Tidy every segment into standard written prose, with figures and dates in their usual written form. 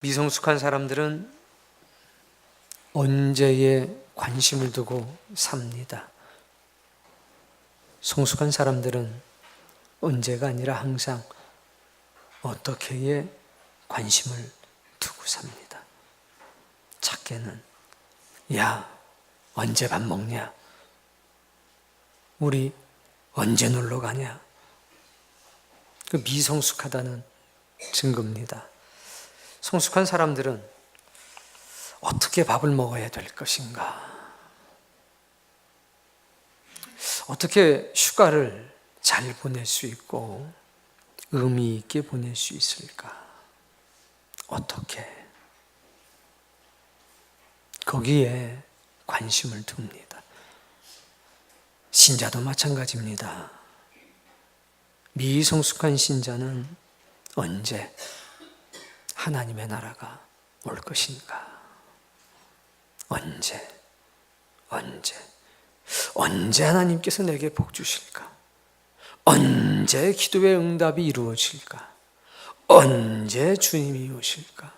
미성숙한 사람들은 언제에 관심을 두고 삽니다. 성숙한 사람들은 언제가 아니라 항상 어떻게에 관심을 두고 삽니다. 작게는 야, 언제 밥 먹냐? 우리 언제 놀러 가냐? 그 미성숙하다는 증거입니다. 성숙한 사람들은 어떻게 밥을 먹어야 될 것인가? 어떻게 휴가를 잘 보낼 수 있고 의미 있게 보낼 수 있을까? 어떻게? 거기에 관심을 둡니다. 신자도 마찬가지입니다. 미성숙한 신자는 언제 하나님의 나라가 올 것인가? 언제 하나님께서 내게 복 주실까? 언제 기도의 응답이 이루어질까? 언제 주님이 오실까?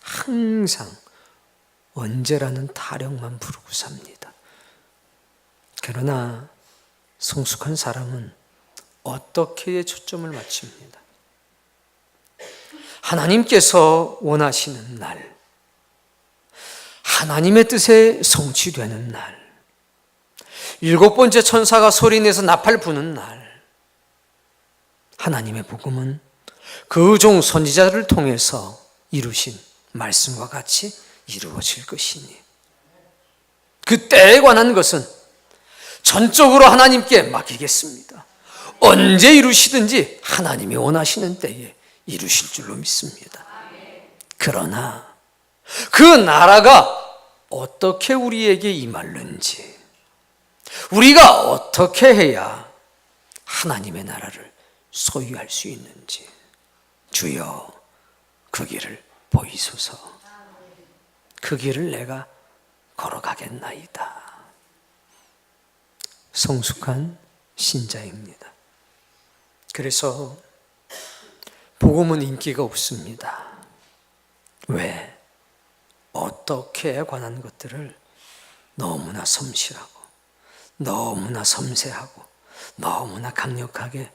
항상 언제라는 타령만 부르고 삽니다. 그러나 성숙한 사람은 어떻게 초점을 맞춥니다. 하나님께서 원하시는 날, 하나님의 뜻에 성취되는 날, 7번째 천사가 소리내서 나팔 부는 날, 하나님의 복음은 그 종 선지자를 통해서 이루신 말씀과 같이 이루어질 것이니 그 때에 관한 것은 전적으로 하나님께 맡기겠습니다. 언제 이루시든지 하나님이 원하시는 때에 이루실 줄로 믿습니다. 그러나 그 나라가 어떻게 우리에게 임할는지, 우리가 어떻게 해야 하나님의 나라를 소유할 수 있는지 주여 그 길을 보이소서. 그 길을 내가 걸어가겠나이다. 성숙한 신자입니다. 그래서 복음은 인기가 없습니다. 왜? 어떻게에 관한 것들을 너무나 섬실하고 너무나 섬세하고 너무나 강력하게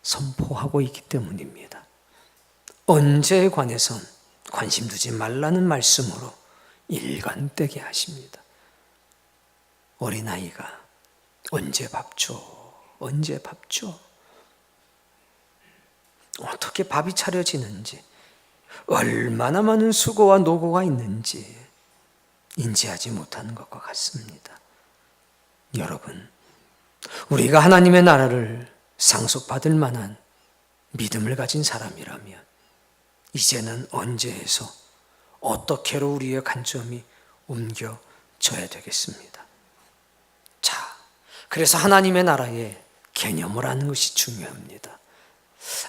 선포하고 있기 때문입니다. 언제에 관해선 관심 두지 말라는 말씀으로 일관되게 하십니다. 어린아이가 언제 밥 줘? 언제 밥 줘? 어떻게 밥이 차려지는지, 얼마나 많은 수고와 노고가 있는지 인지하지 못하는 것과 같습니다. 여러분, 우리가 하나님의 나라를 상속받을 만한 믿음을 가진 사람이라면 이제는 언제에서 어떻게로 우리의 관점이 옮겨져야 되겠습니다. 자, 그래서 하나님의 나라의 개념을 아는 것이 중요합니다.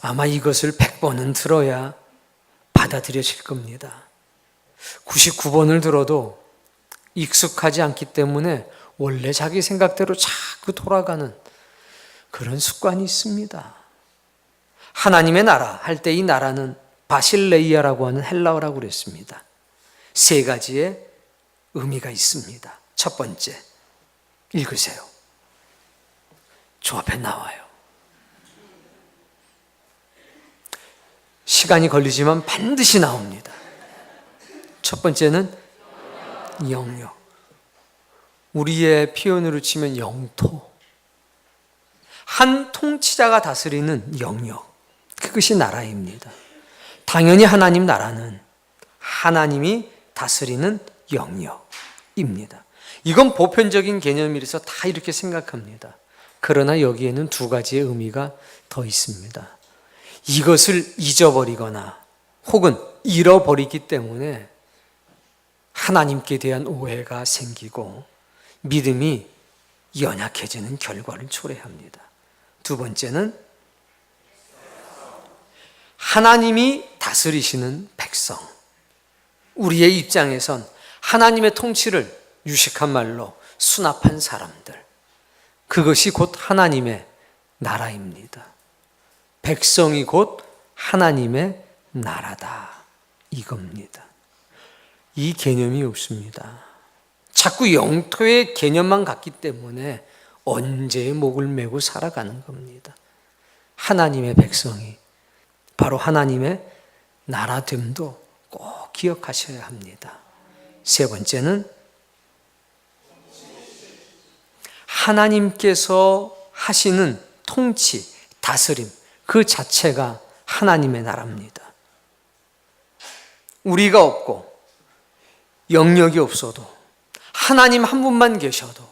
아마 이것을 100번은 들어야 받아들여질 겁니다. 99번을 들어도 익숙하지 않기 때문에 원래 자기 생각대로 자꾸 돌아가는 그런 습관이 있습니다. 하나님의 나라 할 때 이 나라는 바실레이아라고 하는 헬라어라고 그랬습니다. 3가지의 의미가 있습니다. 첫 번째, 읽으세요. 저 앞에 나와요. 시간이 걸리지만 반드시 나옵니다. 첫 번째는 영역. 우리의 표현으로 치면 영토. 한 통치자가 다스리는 영역. 그것이 나라입니다. 당연히 하나님 나라는 하나님이 다스리는 영역입니다. 이건 보편적인 개념이라서 다 이렇게 생각합니다. 그러나 여기에는 2가지의 의미가 더 있습니다. 이것을 잊어버리거나 혹은 잃어버리기 때문에 하나님께 대한 오해가 생기고 믿음이 연약해지는 결과를 초래합니다. 2번째는 하나님이 다스리시는 백성. 우리의 입장에선 하나님의 통치를 유식한 말로 수납한 사람들. 그것이 곧 하나님의 나라입니다. 백성이 곧 하나님의 나라다. 이겁니다. 이 개념이 없습니다. 자꾸 영토의 개념만 갖기 때문에 언제 목을 메고 살아가는 겁니다. 하나님의 백성이 바로 하나님의 나라됨도 꼭 기억하셔야 합니다. 세 번째는 하나님께서 하시는 통치, 다스림 그 자체가 하나님의 나라입니다. 우리가 없고 영역이 없어도 하나님 한 분만 계셔도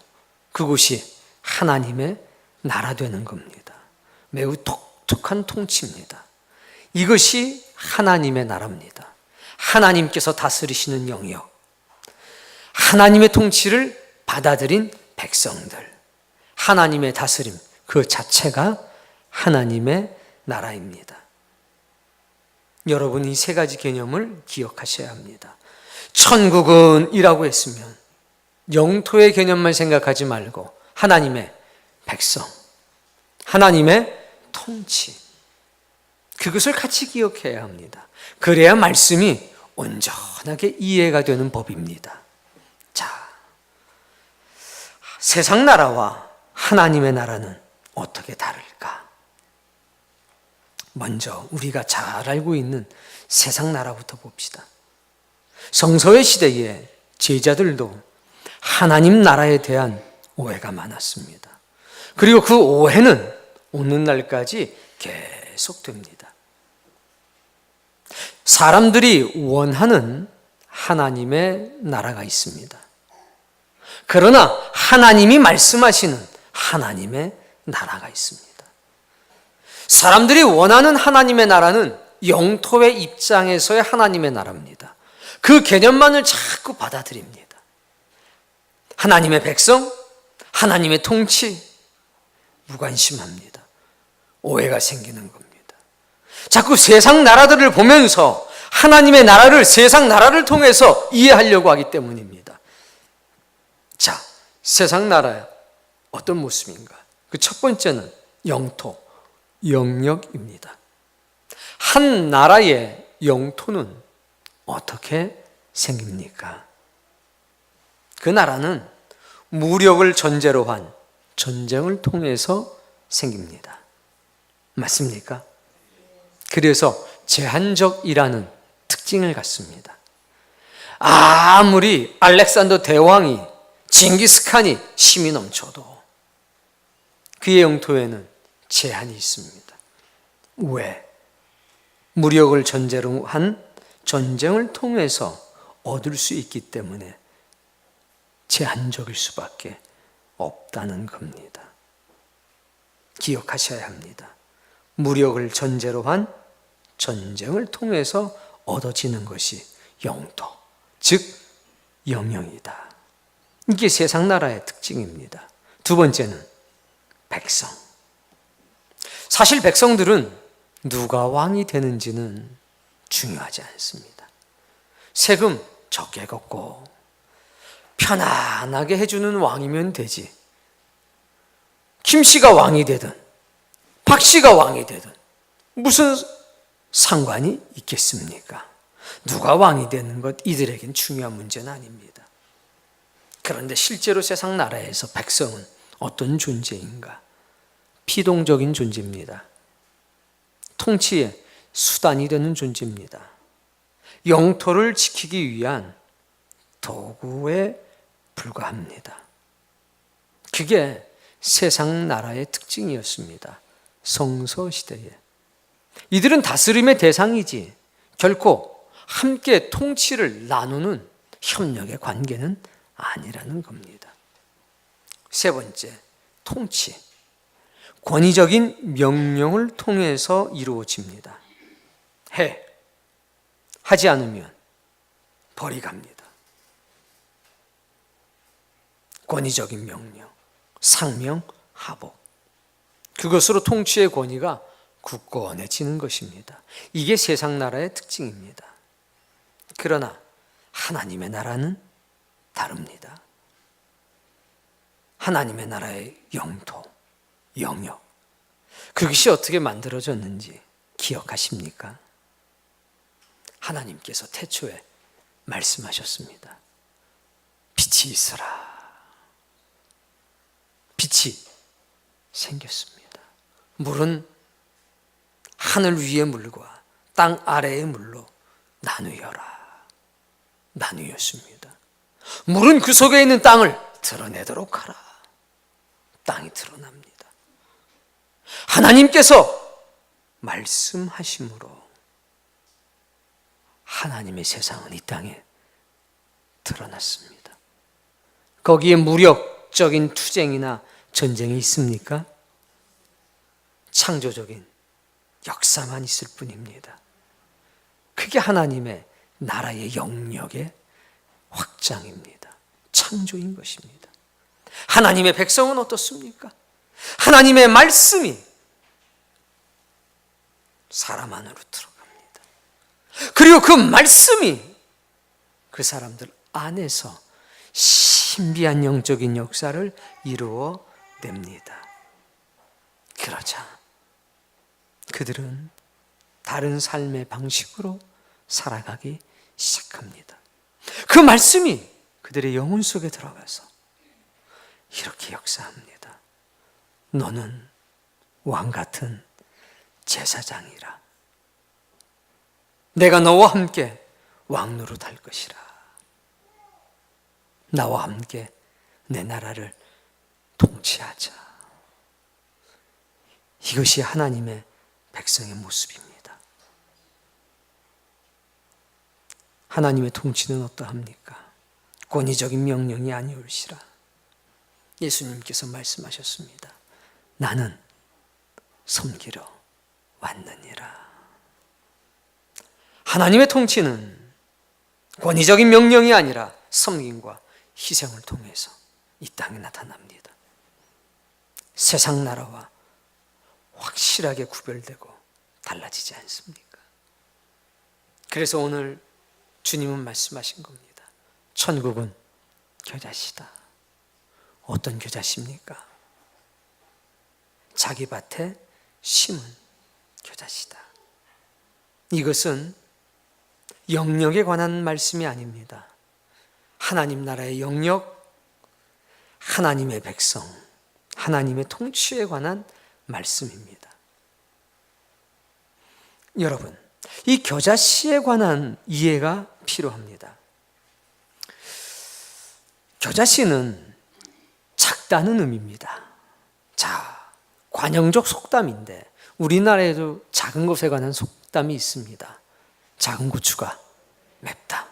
그곳이 하나님의 나라 되는 겁니다. 매우 독특한 통치입니다. 이것이 하나님의 나라입니다. 하나님께서 다스리시는 영역, 하나님의 통치를 받아들인 백성들, 하나님의 다스림 그 자체가 하나님의 나라입니다. 여러분 이 세 가지 개념을 기억하셔야 합니다. 천국은 이라고 했으면 영토의 개념만 생각하지 말고 하나님의 백성, 하나님의 통치 그것을 같이 기억해야 합니다. 그래야 말씀이 온전하게 이해가 되는 법입니다. 자, 세상 나라와 하나님의 나라는 어떻게 다를까? 먼저 우리가 잘 알고 있는 세상 나라부터 봅시다. 성서의 시대에 제자들도 하나님 나라에 대한 오해가 많았습니다. 그리고 그 오해는 오늘날까지 계속됩니다. 사람들이 원하는 하나님의 나라가 있습니다. 그러나 하나님이 말씀하시는 하나님의 나라가 있습니다. 사람들이 원하는 하나님의 나라는 영토의 입장에서의 하나님의 나라입니다. 그 개념만을 자꾸 받아들입니다. 하나님의 백성, 하나님의 통치, 무관심합니다. 오해가 생기는 겁니다. 자꾸 세상 나라들을 보면서 하나님의 나라를 세상 나라를 통해서 이해하려고 하기 때문입니다. 자, 세상 나라의 어떤 모습인가? 그 첫 번째는 영토, 영역입니다. 한 나라의 영토는 어떻게 생깁니까? 그 나라는 무력을 전제로 한 전쟁을 통해서 생깁니다. 맞습니까? 그래서 제한적이라는 특징을 갖습니다. 아무리 알렉산더 대왕이 징기스칸이 힘이 넘쳐도 그의 영토에는 제한이 있습니다. 왜? 무력을 전제로 한 전쟁을 통해서 얻을 수 있기 때문에 제한적일 수밖에 없다는 겁니다. 기억하셔야 합니다. 무력을 전제로 한 전쟁을 통해서 얻어지는 것이 영토, 즉 영역이다. 이게 세상 나라의 특징입니다. 두 번째는 백성. 사실 백성들은 누가 왕이 되는지는 중요하지 않습니다. 세금 적게 걷고 편안하게 해주는 왕이면 되지. 김 씨가 왕이 되든 박 씨가 왕이 되든 무슨 상관이 있겠습니까? 누가 왕이 되는 것 이들에겐 중요한 문제는 아닙니다. 그런데 실제로 세상 나라에서 백성은 어떤 존재인가? 피동적인 존재입니다. 통치의 수단이 되는 존재입니다. 영토를 지키기 위한 도구에 불과합니다. 그게 세상 나라의 특징이었습니다. 성서시대에. 이들은 다스림의 대상이지 결코 함께 통치를 나누는 협력의 관계는 아니라는 겁니다. 세 번째, 통치. 권위적인 명령을 통해서 이루어집니다. 해. 하지 않으면 벌이 갑니다. 권위적인 명령, 상명, 하복. 그것으로 통치의 권위가 굳건해지는 것입니다. 이게 세상 나라의 특징입니다. 그러나 하나님의 나라는 다릅니다. 하나님의 나라의 영토, 영역. 그것이 어떻게 만들어졌는지 기억하십니까? 하나님께서 태초에 말씀하셨습니다. 빛이 있어라. 빛이 생겼습니다. 물은 하늘 위의 물과 땅 아래의 물로 나누었습니다. 물은 그 속에 있는 땅을 드러내도록 하라. 땅이 드러납니다. 하나님께서 말씀하심으로 하나님의 세상은 이 땅에 드러났습니다. 거기에 무력적인 투쟁이나 전쟁이 있습니까? 창조적인 역사만 있을 뿐입니다. 그게 하나님의 나라의 영역의 확장입니다. 창조인 것입니다. 하나님의 백성은 어떻습니까? 하나님의 말씀이 사람 안으로 들어갑니다. 그리고 그 말씀이 그 사람들 안에서 신비한 영적인 역사를 이루어냅니다. 그러자 그들은 다른 삶의 방식으로 살아가기 시작합니다. 그 말씀이 그들의 영혼 속에 들어가서 이렇게 역사합니다. 너는 왕 같은 제사장이라. 내가 너와 함께 왕노릇할 것이라. 나와 함께 내 나라를 통치하자. 이것이 하나님의 백성의 모습입니다. 하나님의 통치는 어떠합니까? 권위적인 명령이 아니올시라. 예수님께서 말씀하셨습니다. 나는 섬기러 왔느니라. 하나님의 통치는 권위적인 명령이 아니라 섬김과 희생을 통해서 이 땅에 나타납니다. 세상 나라와 확실하게 구별되고 달라지지 않습니까? 그래서 오늘 주님은 말씀하신 겁니다. 천국은 겨자씨다. 어떤 겨자씨입니까? 자기 밭에 심은 겨자씨다. 이것은 영역에 관한 말씀이 아닙니다. 하나님 나라의 영역, 하나님의 백성, 하나님의 통치에 관한 말씀입니다. 여러분, 이 겨자씨에 관한 이해가 필요합니다. 겨자씨는 작다는 의미입니다. 자, 관용적 속담인데 우리나라에도 작은 것에 관한 속담이 있습니다. 작은 고추가 맵다.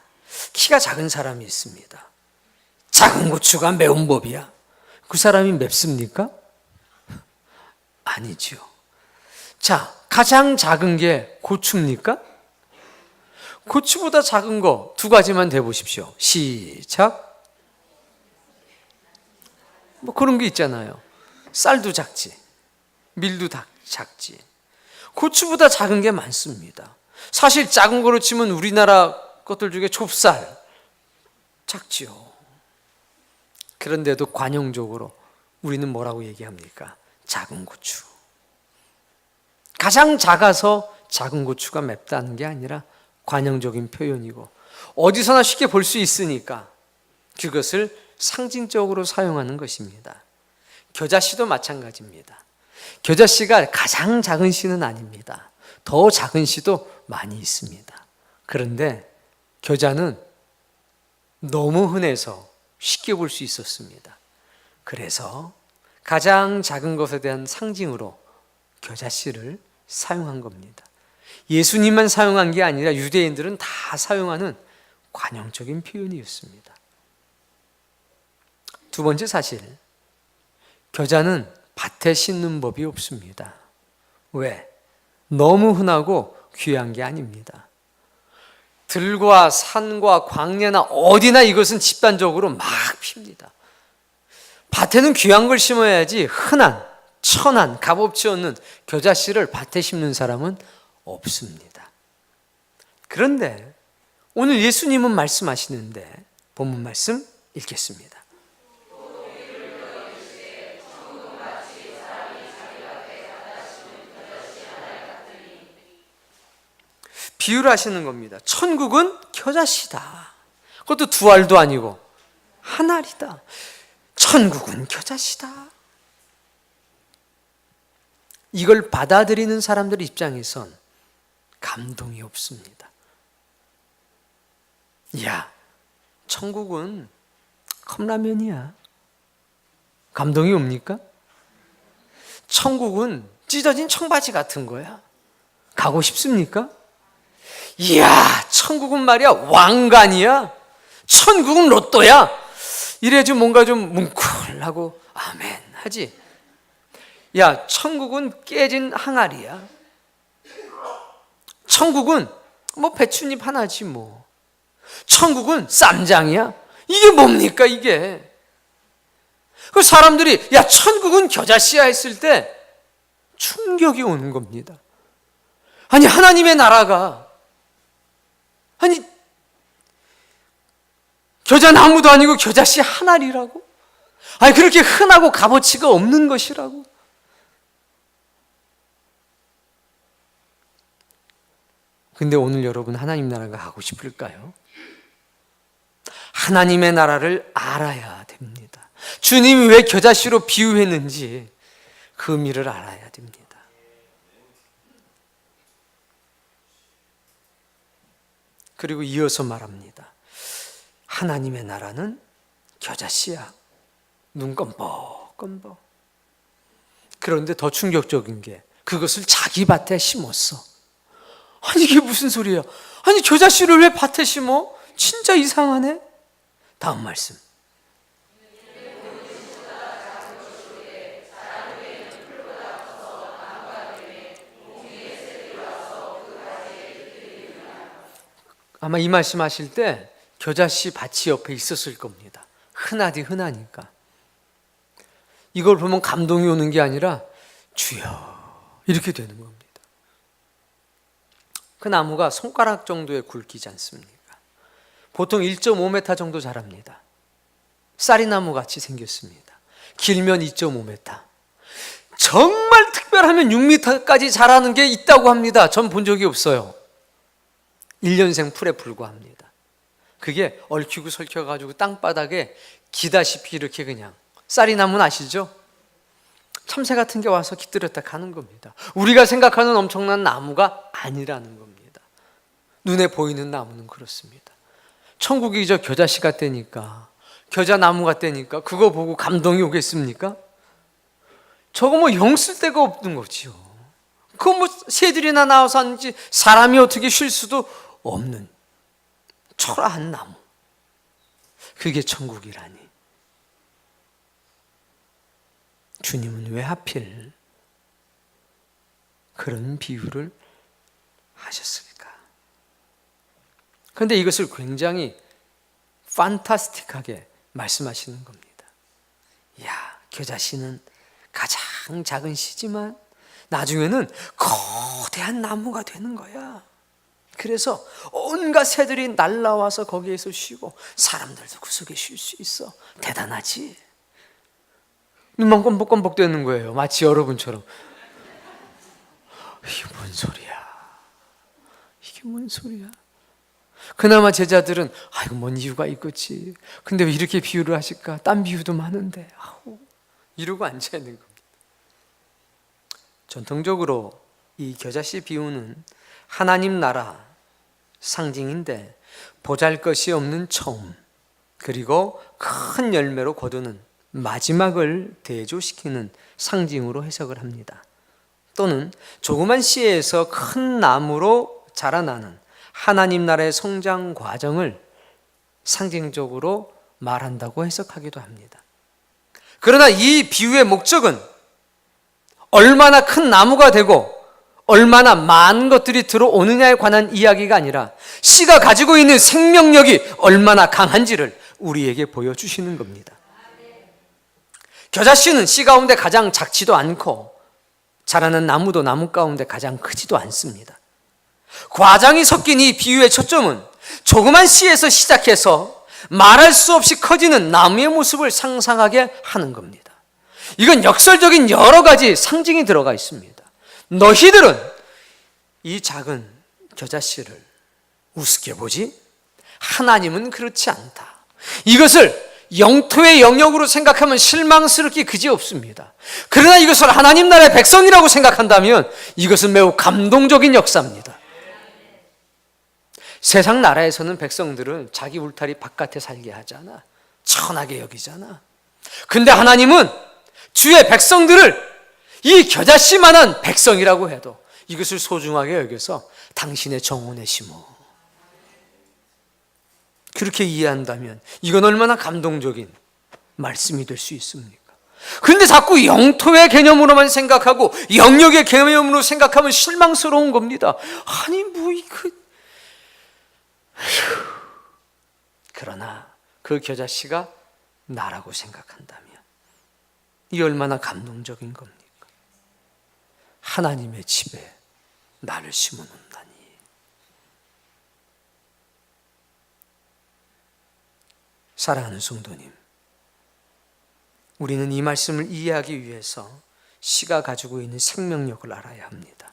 키가 작은 사람이 있습니다. 작은 고추가 매운 법이야. 그 사람이 맵습니까? 아니죠. 자, 가장 작은 게 고추입니까? 고추보다 작은 거 두 가지만 대보십시오. 시작. 뭐 그런 게 있잖아요. 쌀도 작지, 밀도 작지. 고추보다 작은 게 많습니다. 사실 작은 거로 치면 우리나라 것들 중에 좁쌀 작지요. 그런데도 관용적으로 우리는 뭐라고 얘기합니까? 작은 고추. 가장 작아서 작은 고추가 맵다는 게 아니라 관용적인 표현이고 어디서나 쉽게 볼 수 있으니까 그것을 상징적으로 사용하는 것입니다. 겨자씨도 마찬가지입니다. 겨자씨가 가장 작은 씨는 아닙니다. 더 작은 씨도 많이 있습니다. 그런데 겨자는 너무 흔해서 쉽게 볼 수 있었습니다. 그래서 가장 작은 것에 대한 상징으로 겨자씨를 사용한 겁니다. 예수님만 사용한 게 아니라 유대인들은 다 사용하는 관용적인 표현이었습니다. 두 번째 사실, 겨자는 밭에 심는 법이 없습니다. 왜? 너무 흔하고 귀한 게 아닙니다. 들과 산과 광야나 어디나 이것은 집단적으로 막 핍니다. 밭에는 귀한 걸 심어야지 흔한, 천한, 값없이 얻는 겨자씨를 밭에 심는 사람은 없습니다. 그런데 오늘 예수님은 말씀하시는데 본문 말씀 읽겠습니다. 비유를 하시는 겁니다. 천국은 겨자씨다. 그것도 두 알도 아니고 한 알이다. 천국은 겨자씨다. 이걸 받아들이는 사람들 입장에선 감동이 없습니다. 야, 천국은 컵라면이야. 감동이 옵니까? 천국은 찢어진 청바지 같은 거야. 가고 싶습니까? 이야, 천국은 말이야 왕관이야. 천국은 로또야. 이래야지 뭔가 좀 뭉클하고 아멘 하지. 야, 천국은 깨진 항아리야. 천국은 뭐 배춧잎 하나지 뭐. 천국은 쌈장이야. 이게 뭡니까 이게? 그 사람들이 야, 천국은 겨자씨야 했을 때 충격이 오는 겁니다. 아니, 하나님의 나라가, 아니, 겨자나무도 아니고 겨자씨 한 알이라고? 아니, 그렇게 흔하고 값어치가 없는 것이라고? 근데 오늘 여러분 하나님 나라가 가고 싶을까요? 하나님의 나라를 알아야 됩니다. 주님이 왜 겨자씨로 비유했는지 그 의미를 알아야 됩니다. 그리고 이어서 말합니다. 하나님의 나라는 겨자씨야. 눈 껌뻑껌뻑. 그런데 더 충격적인 게 그것을 자기 밭에 심었어. 아니, 이게 무슨 소리야? 아니, 겨자씨를 왜 밭에 심어? 진짜 이상하네. 다음 말씀. 아마 이 말씀 하실 때 겨자씨 밭이 옆에 있었을 겁니다. 흔하니까. 이걸 보면 감동이 오는 게 아니라 주여 이렇게 되는 겁니다. 그 나무가 손가락 정도의 굵기지 않습니까? 보통 1.5m 정도 자랍니다. 쌀이나무 같이 생겼습니다. 길면 2.5m. 정말 특별하면 6m까지 자라는 게 있다고 합니다. 전 본 적이 없어요. 1년생 풀에 불과합니다. 그게 얽히고 설켜가지고 땅바닥에 기다시피 이렇게 그냥, 쌀이나무는 아시죠? 참새 같은 게 와서 깃들였다 가는 겁니다. 우리가 생각하는 엄청난 나무가 아니라는 겁니다. 눈에 보이는 나무는 그렇습니다. 천국이 저 겨자씨 같다니까, 겨자나무 같다니까 그거 보고 감동이 오겠습니까? 저거 뭐 영 쓸 데가 없는 거지요. 그거 뭐 새들이나 나와서 하는지 사람이 어떻게 쉴 수도 없는 초라한 나무. 그게 천국이라니. 주님은 왜 하필 그런 비유를 하셨을까? 그런데 이것을 굉장히 판타스틱하게 말씀하시는 겁니다. 야, 겨자씨는 가장 작은 씨지만 나중에는 거대한 나무가 되는 거야. 그래서 온갖 새들이 날라와서 거기에서 쉬고 사람들도 그 속에 쉴 수 있어. 대단하지? 눈만 껌뻑껌뻑 되는 거예요. 마치 여러분처럼. 이게 뭔 소리야? 이게 뭔 소리야? 그나마 제자들은 이거 뭔 이유가 있겠지. 근데 왜 이렇게 비유를 하실까? 딴 비유도 많은데. 이러고 앉아있는 겁니다. 전통적으로 이 겨자씨 비유는 하나님 나라 상징인데 보잘것이 없는 처음, 그리고 큰 열매로 거두는 마지막을 대조시키는 상징으로 해석을 합니다. 또는 조그만 씨에서 큰 나무로 자라나는 하나님 나라의 성장 과정을 상징적으로 말한다고 해석하기도 합니다. 그러나 이 비유의 목적은 얼마나 큰 나무가 되고 얼마나 많은 것들이 들어오느냐에 관한 이야기가 아니라 씨가 가지고 있는 생명력이 얼마나 강한지를 우리에게 보여주시는 겁니다. 겨자씨는 씨 가운데 가장 작지도 않고 자라는 나무도 나무 가운데 가장 크지도 않습니다. 과장이 섞인 이 비유의 초점은 조그만 씨에서 시작해서 말할 수 없이 커지는 나무의 모습을 상상하게 하는 겁니다. 이건 역설적인 여러 가지 상징이 들어가 있습니다. 너희들은 이 작은 겨자씨를 우습게 보지? 하나님은 그렇지 않다. 이것을 영토의 영역으로 생각하면 실망스럽기 그지없습니다. 그러나 이것을 하나님 나라의 백성이라고 생각한다면 이것은 매우 감동적인 역사입니다. 세상 나라에서는 백성들을 자기 울타리 바깥에 살게 하잖아. 천하게 여기잖아. 근데 하나님은 주의 백성들을 이 겨자씨만한 백성이라고 해도 이것을 소중하게 여겨서 당신의 정원에 심어. 그렇게 이해한다면 이건 얼마나 감동적인 말씀이 될 수 있습니까? 그런데 자꾸 영토의 개념으로만 생각하고 영역의 개념으로 생각하면 실망스러운 겁니다. 아니 그러나 그 겨자씨가 나라고 생각한다면 이 얼마나 감동적인 겁니까? 하나님의 집에 나를 심어놓는다니. 사랑하는 성도님, 우리는 이 말씀을 이해하기 위해서 씨가 가지고 있는 생명력을 알아야 합니다.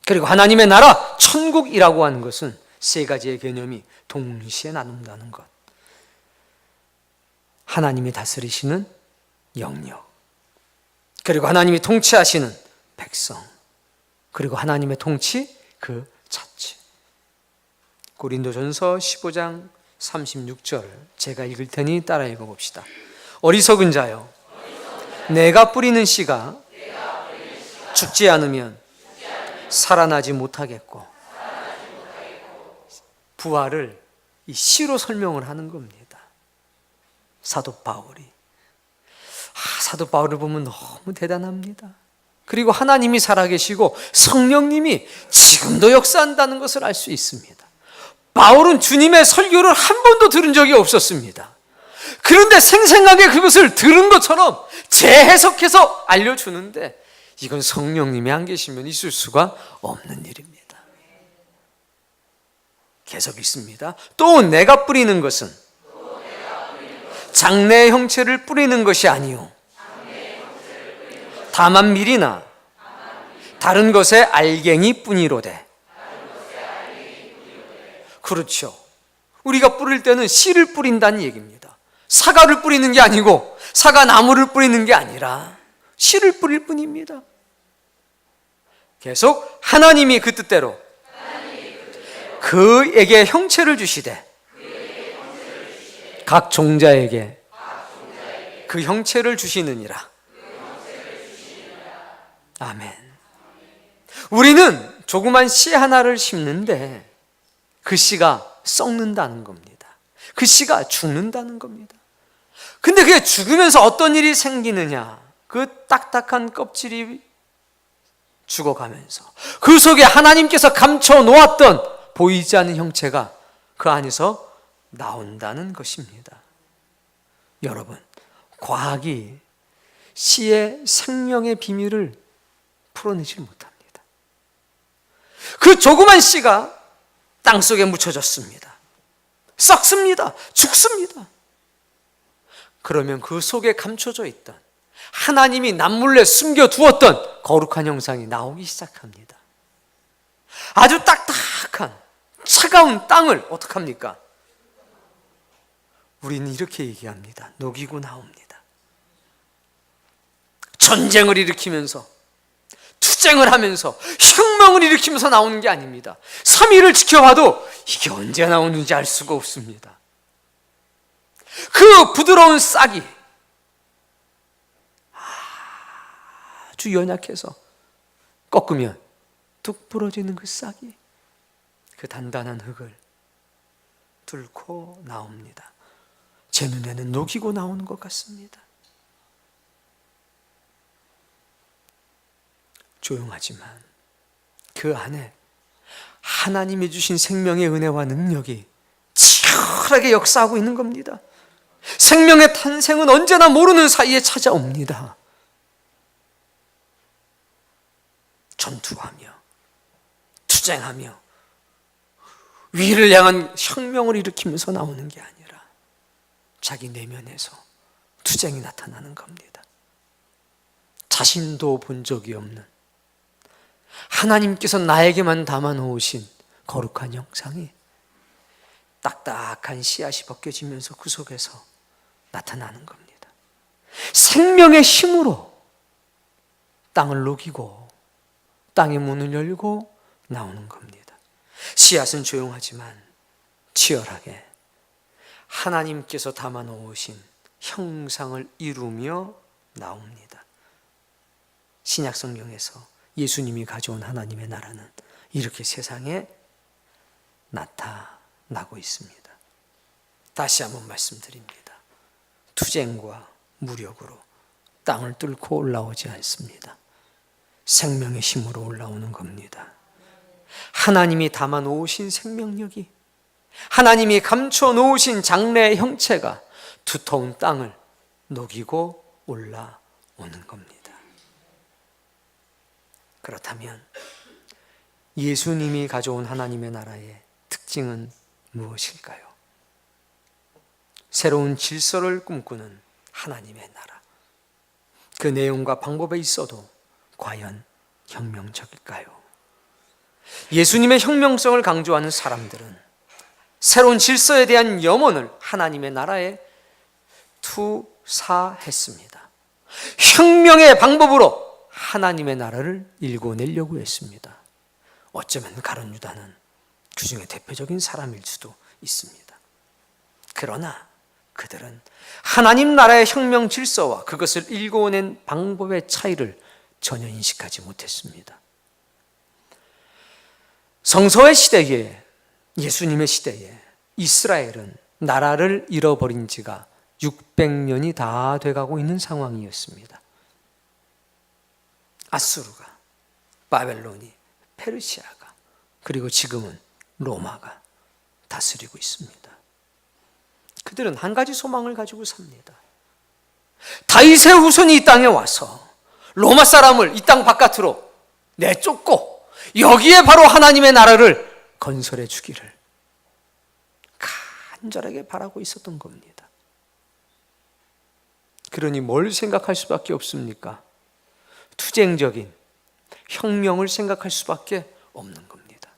그리고 하나님의 나라, 천국이라고 하는 것은 세 가지의 개념이 동시에 나눈다는 것. 하나님이 다스리시는 영역, 그리고 하나님이 통치하시는 백성, 그리고 하나님의 통치 그 자체. 고린도전서 15장 36절 제가 읽을 테니 따라 읽어봅시다. 어리석은 자여, 내가 뿌리는 씨가 죽지 않으면 살아나지 못하겠고, 부활을 이 씨로 설명을 하는 겁니다. 사도 바울이. 사도 바울을 보면 너무 대단합니다. 그리고 하나님이 살아계시고 성령님이 지금도 역사한다는 것을 알 수 있습니다. 바울은 주님의 설교를 한 번도 들은 적이 없었습니다. 그런데 생생하게 그것을 들은 것처럼 재해석해서 알려주는데 이건 성령님이 안 계시면 있을 수가 없는 일입니다. 계속 있습니다. 또 내가 뿌리는 것은 장래의 형체를 뿌리는 것이 아니요 다만 밀이나 다른 것의 알갱이 뿐이로되. 그렇죠. 우리가 뿌릴 때는 씨를 뿌린다는 얘기입니다. 사과를 뿌리는 게 아니고 사과나무를 뿌리는 게 아니라 씨를 뿌릴 뿐입니다. 계속 하나님이 그 뜻대로 그에게 형체를 주시되 각 종자에게 그 형체를 주시느니라. 아멘. 우리는 조그만 씨 하나를 심는데 그 씨가 썩는다는 겁니다. 그 씨가 죽는다는 겁니다. 근데 그게 죽으면서 어떤 일이 생기느냐? 그 딱딱한 껍질이 죽어가면서 그 속에 하나님께서 감춰 놓았던 보이지 않는 형체가 그 안에서 나온다는 것입니다. 여러분, 과학이 씨의 생명의 비밀을 풀어내지 못합니다. 그 조그만 씨가 땅속에 묻혀졌습니다. 썩습니다. 죽습니다. 그러면 그 속에 감춰져 있던 하나님이 남몰래 숨겨두었던 거룩한 형상이 나오기 시작합니다. 아주 딱딱한 차가운 땅을 어떡합니까? 우리는 이렇게 얘기합니다. 녹이고 나옵니다. 전쟁을 일으키면서 투쟁을 하면서 혁명을 일으키면서 나오는 게 아닙니다. 3일을 지켜봐도 이게 언제 나오는지 알 수가 없습니다. 그 부드러운 싹이 아주 연약해서 꺾으면 뚝 부러지는 그 싹이 그 단단한 흙을 뚫고 나옵니다. 제 눈에는 녹이고 나오는 것 같습니다. 조용하지만 그 안에 하나님이 주신 생명의 은혜와 능력이 치열하게 역사하고 있는 겁니다. 생명의 탄생은 언제나 모르는 사이에 찾아옵니다. 전투하며 투쟁하며 위를 향한 혁명을 일으키면서 나오는 게 아니라 자기 내면에서 투쟁이 나타나는 겁니다. 자신도 본 적이 없는 하나님께서 나에게만 담아놓으신 거룩한 형상이 딱딱한 씨앗이 벗겨지면서 그 속에서 나타나는 겁니다. 생명의 힘으로 땅을 녹이고 땅의 문을 열고 나오는 겁니다. 씨앗은 조용하지만 치열하게 하나님께서 담아 놓으신 형상을 이루며 나옵니다. 신약 성경에서 예수님이 가져온 하나님의 나라는 이렇게 세상에 나타나고 있습니다. 다시 한번 말씀드립니다. 투쟁과 무력으로 땅을 뚫고 올라오지 않습니다. 생명의 힘으로 올라오는 겁니다. 하나님이 담아 놓으신 생명력이, 하나님이 감춰 놓으신 장래의 형체가 두터운 땅을 녹이고 올라오는 겁니다. 그렇다면 예수님이 가져온 하나님의 나라의 특징은 무엇일까요? 새로운 질서를 꿈꾸는 하나님의 나라. 그 내용과 방법에 있어도 과연 혁명적일까요? 예수님의 혁명성을 강조하는 사람들은 새로운 질서에 대한 염원을 하나님의 나라에 투사했습니다. 혁명의 방법으로 하나님의 나라를 일궈내려고 했습니다. 어쩌면 가룟 유다는 그 중에 대표적인 사람일 수도 있습니다. 그러나 그들은 하나님 나라의 혁명 질서와 그것을 일궈낸 방법의 차이를 전혀 인식하지 못했습니다. 성서의 시대에, 예수님의 시대에 이스라엘은 나라를 잃어버린 지가 600년이 다 돼가고 있는 상황이었습니다. 아수르가, 바벨론이, 페르시아가, 그리고 지금은 로마가 다스리고 있습니다. 그들은 한 가지 소망을 가지고 삽니다. 다윗의 후손이 이 땅에 와서 로마 사람을 이 땅 바깥으로 내쫓고 여기에 바로 하나님의 나라를 건설해 주기를 간절하게 바라고 있었던 겁니다. 그러니 뭘 생각할 수밖에 없습니까? 투쟁적인 혁명을 생각할 수밖에 없는 겁니다.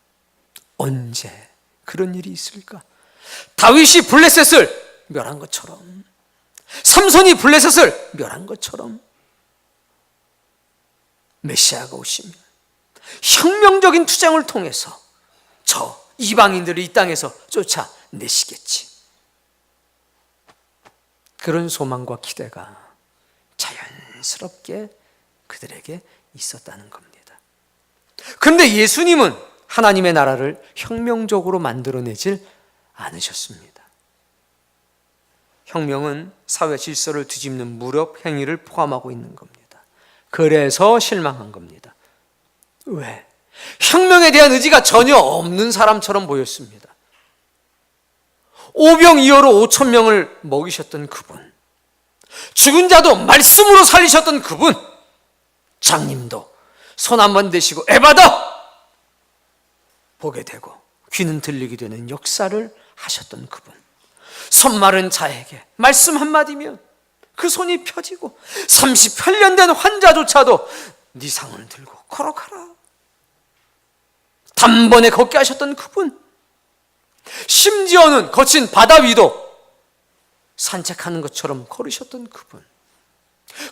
언제 그런 일이 있을까? 다윗이 블레셋을 멸한 것처럼, 삼손이 블레셋을 멸한 것처럼 메시아가 오시면 혁명적인 투쟁을 통해서 저 이방인들을 이 땅에서 쫓아내시겠지. 그런 소망과 기대가 자연스럽게 그들에게 있었다는 겁니다. 그런데 예수님은 하나님의 나라를 혁명적으로 만들어내질 않으셨습니다. 혁명은 사회 질서를 뒤집는 무력 행위를 포함하고 있는 겁니다. 그래서 실망한 겁니다. 왜? 혁명에 대한 의지가 전혀 없는 사람처럼 보였습니다. 오병이어로 5천 명을 먹이셨던 그분, 죽은 자도 말씀으로 살리셨던 그분, 장님도 손 한번 대시고 에바다 보게 되고 귀는 들리게 되는 역사를 하셨던 그분, 손 마른 자에게 말씀 한마디면 그 손이 펴지고 38년 된 환자조차도 네 상을 들고 걸어가라, 단번에 걷게 하셨던 그분, 심지어는 거친 바다 위도 산책하는 것처럼 걸으셨던 그분,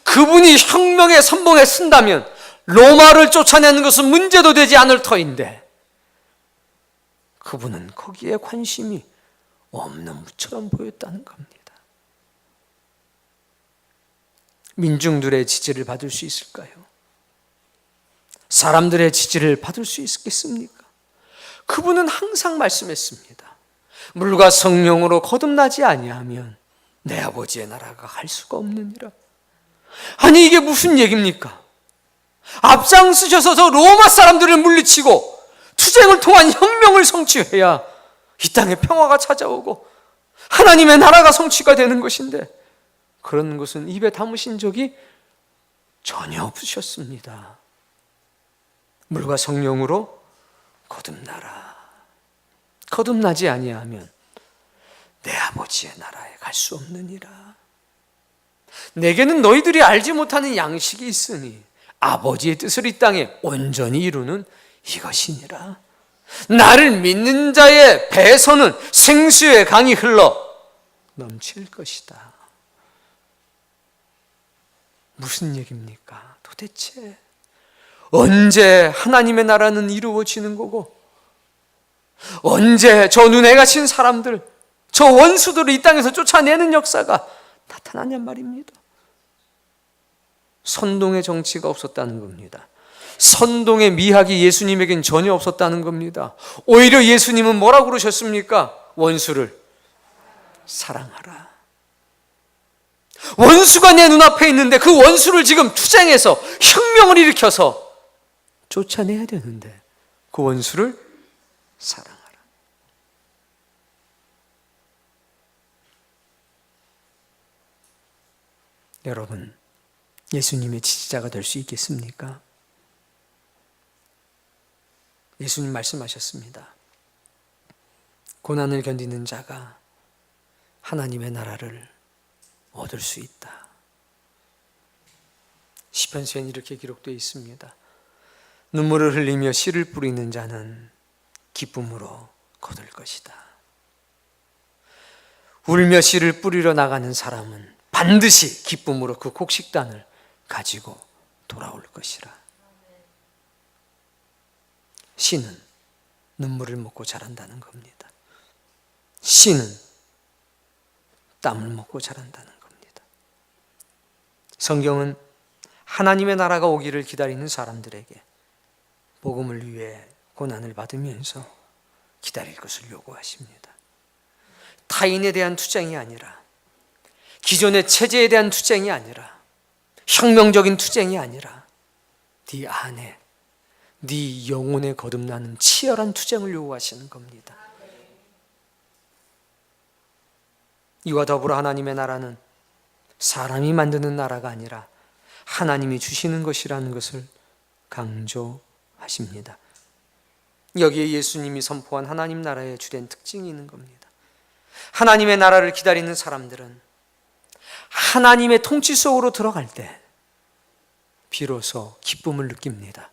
그분이 혁명의 선봉에 쓴다면 로마를 쫓아내는 것은 문제도 되지 않을 터인데 그분은 거기에 관심이 없는 무처럼 보였다는 겁니다. 민중들의 지지를 받을 수 있을까요? 사람들의 지지를 받을 수 있겠습니까? 그분은 항상 말씀했습니다. 물과 성령으로 거듭나지 아니하면 내 아버지의 나라가 갈 수가 없느니라. 아니 이게 무슨 얘기입니까? 앞장서셔서 저 로마 사람들을 물리치고 투쟁을 통한 혁명을 성취해야 이 땅에 평화가 찾아오고 하나님의 나라가 성취가 되는 것인데 그런 것은 입에 담으신 적이 전혀 없으셨습니다. 물과 성령으로 거듭나라. 거듭나지 아니하면 내 아버지의 나라에 갈 수 없느니라. 내게는 너희들이 알지 못하는 양식이 있으니 아버지의 뜻을 이 땅에 온전히 이루는 이것이니라. 나를 믿는 자의 배에서는 생수의 강이 흘러 넘칠 것이다. 무슨 얘기입니까? 도대체 언제 하나님의 나라는 이루어지는 거고, 언제 저 눈에 갇힌 사람들, 저 원수들을 이 땅에서 쫓아내는 역사가 나타나냔 말입니다. 선동의 정치가 없었다는 겁니다. 선동의 미학이 예수님에겐 전혀 없었다는 겁니다. 오히려 예수님은 뭐라고 그러셨습니까? 원수를 사랑하라. 원수가 내 눈앞에 있는데 그 원수를 지금 투쟁해서 혁명을 일으켜서 쫓아내야 되는데 그 원수를 사랑하라. 여러분, 예수님의 지지자가 될 수 있겠습니까? 예수님 말씀하셨습니다. 고난을 견디는 자가 하나님의 나라를 얻을 수 있다. 시편서에는 이렇게 기록되어 있습니다. 눈물을 흘리며 씨를 뿌리는 자는 기쁨으로 거둘 것이다. 울며 씨를 뿌리러 나가는 사람은 반드시 기쁨으로 그 곡식단을 가지고 돌아올 것이라. 씨는 눈물을 먹고 자란다는 겁니다. 씨는 땀을 먹고 자란다는 겁니다. 성경은 하나님의 나라가 오기를 기다리는 사람들에게 복음을 위해 고난을 받으면서 기다릴 것을 요구하십니다. 타인에 대한 투쟁이 아니라, 기존의 체제에 대한 투쟁이 아니라, 혁명적인 투쟁이 아니라 네 안에, 네 영혼에 거듭나는 치열한 투쟁을 요구하시는 겁니다. 이와 더불어 하나님의 나라는 사람이 만드는 나라가 아니라 하나님이 주시는 것이라는 것을 강조하십니다. 여기에 예수님이 선포한 하나님 나라의 주된 특징이 있는 겁니다. 하나님의 나라를 기다리는 사람들은 하나님의 통치 속으로 들어갈 때 비로소 기쁨을 느낍니다.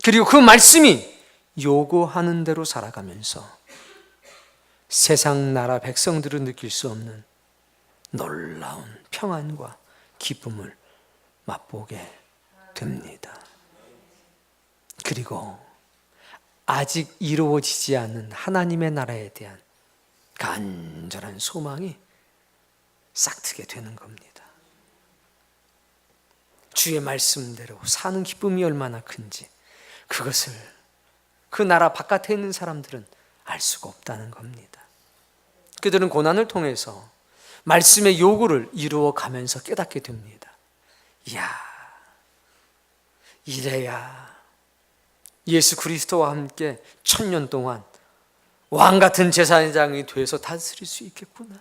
그리고 그 말씀이 요구하는 대로 살아가면서 세상 나라 백성들은 느낄 수 없는 놀라운 평안과 기쁨을 맛보게 됩니다. 그리고 아직 이루어지지 않은 하나님의 나라에 대한 간절한 소망이 싹트게 되는 겁니다. 주의 말씀대로 사는 기쁨이 얼마나 큰지 그것을 그 나라 바깥에 있는 사람들은 알 수가 없다는 겁니다. 그들은 고난을 통해서 말씀의 요구를 이루어 가면서 깨닫게 됩니다. 이야, 이래야 예수 그리스도와 함께 1000년 동안 왕 같은 제사장이 돼서 다스릴 수 있겠구나.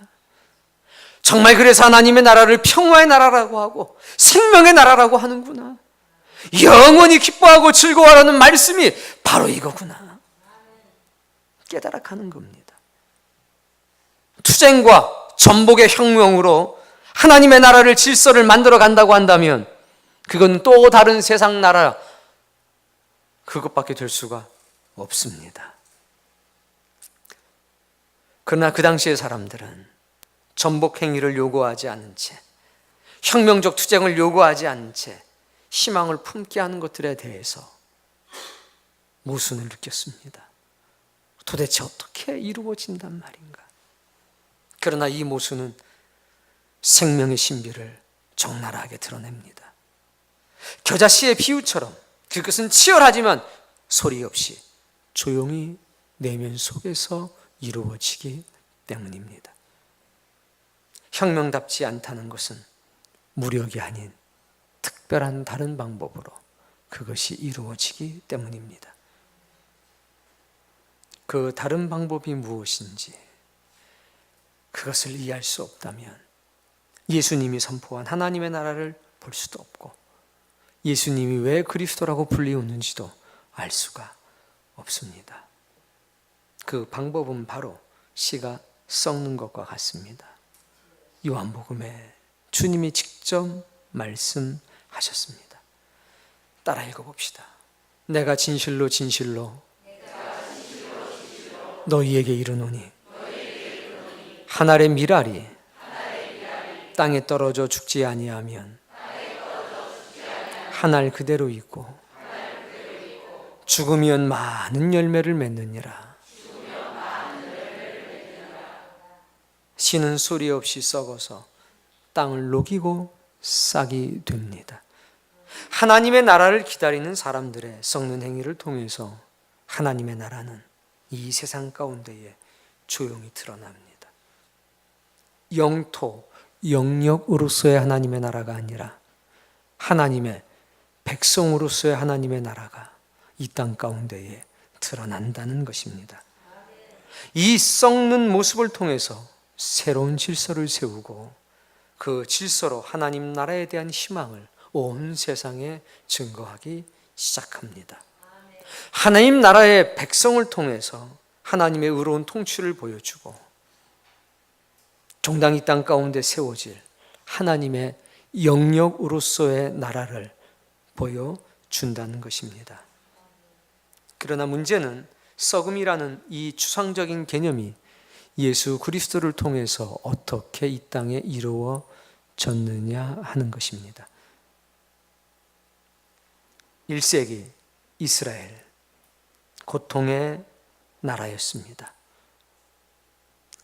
정말 그래서 하나님의 나라를 평화의 나라라고 하고 생명의 나라라고 하는구나. 영원히 기뻐하고 즐거워하라는 말씀이 바로 이거구나. 깨달아가는 겁니다. 투쟁과 전복의 혁명으로 하나님의 나라를 질서를 만들어 간다고 한다면 그건 또 다른 세상 나라, 그것밖에 될 수가 없습니다. 그러나 그 당시의 사람들은 전복 행위를 요구하지 않은 채, 혁명적 투쟁을 요구하지 않은 채 희망을 품게 하는 것들에 대해서 모순을 느꼈습니다. 도대체 어떻게 이루어진단 말인가? 그러나 이 모순은 생명의 신비를 적나라하게 드러냅니다. 겨자씨의 비유처럼 그것은 치열하지만 소리 없이 조용히 내면 속에서 이루어지기 때문입니다. 혁명답지 않다는 것은 무력이 아닌 특별한 다른 방법으로 그것이 이루어지기 때문입니다. 그 다른 방법이 무엇인지 그것을 이해할 수 없다면 예수님이 선포한 하나님의 나라를 볼 수도 없고 예수님이 왜 그리스도라고 불리우는지도 알 수가 없습니다. 그 방법은 바로 씨가 썩는 것과 같습니다. 요한복음에 주님이 직접 말씀하셨습니다. 따라 읽어봅시다. 내가 진실로 진실로 너희에게 이르노니 한 알의 밀알이 땅에 떨어져 죽지 아니하면 한 알 그대로 있고 죽으면 많은 열매를 맺느니라. 씨는 소리 없이 썩어서 땅을 녹이고 싹이 됩니다. 하나님의 나라를 기다리는 사람들의 썩는 행위를 통해서 하나님의 나라는 이 세상 가운데에 조용히 드러납니다. 영토, 영역으로서의 하나님의 나라가 아니라 하나님의 백성으로서의 하나님의 나라가 이 땅 가운데에 드러난다는 것입니다. 이 썩는 모습을 통해서 새로운 질서를 세우고 그 질서로 하나님 나라에 대한 희망을 온 세상에 증거하기 시작합니다. 하나님 나라의 백성을 통해서 하나님의 의로운 통치를 보여주고 종당 이 땅 가운데 세워질 하나님의 영역으로서의 나라를 보여준다는 것입니다. 그러나 문제는 썩음이라는 이 추상적인 개념이 예수 그리스도를 통해서 어떻게 이 땅에 이루어졌느냐 하는 것입니다. 1세기 이스라엘, 고통의 나라였습니다.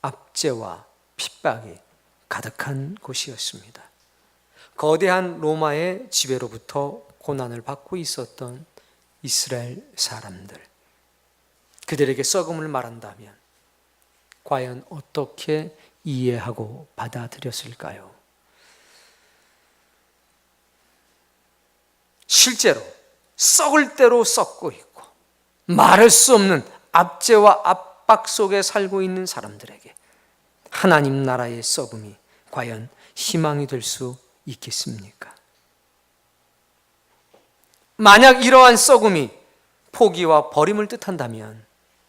압제와 핍박이 가득한 곳이었습니다. 거대한 로마의 지배로부터 고난을 받고 있었던 이스라엘 사람들, 그들에게 썩음을 말한다면 과연 어떻게 이해하고 받아들였을까요? 실제로 썩을 대로 썩고 있고 말할 수 없는 압제와 압박 속에 살고 있는 사람들에게 하나님 나라의 썩음이 과연 희망이 될 수 있겠습니까? 만약 이러한 썩음이 포기와 버림을 뜻한다면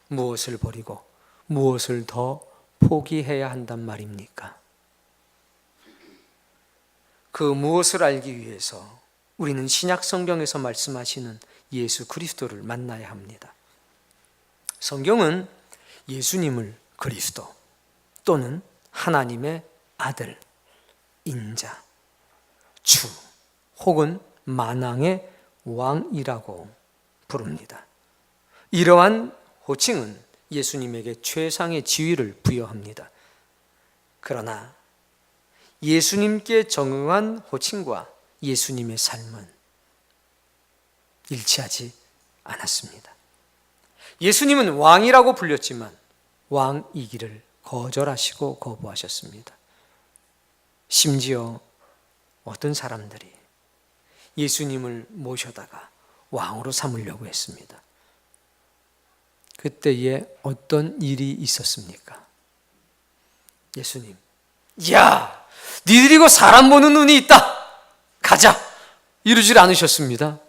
무엇을 버리고 무엇을 더 포기해야 한단 말입니까? 그 무엇을 알기 위해서 우리는 신약 성경에서 말씀하시는 예수 그리스도를 만나야 합니다. 성경은 예수님을 그리스도 또는 하나님의 아들, 인자, 주 혹은 만왕의 왕이라고 부릅니다. 이러한 호칭은 예수님에게 최상의 지위를 부여합니다. 그러나 예수님께 정응한 호칭과 예수님의 삶은 일치하지 않았습니다. 예수님은 왕이라고 불렸지만 왕이기를 거절하시고 거부하셨습니다. 심지어 어떤 사람들이 예수님을 모셔다가 왕으로 삼으려고 했습니다. 그때에 어떤 일이 있었습니까? 예수님, 야, 니들이 그 사람 보는 눈이 있다, 가자, 이러질 않으셨습니다.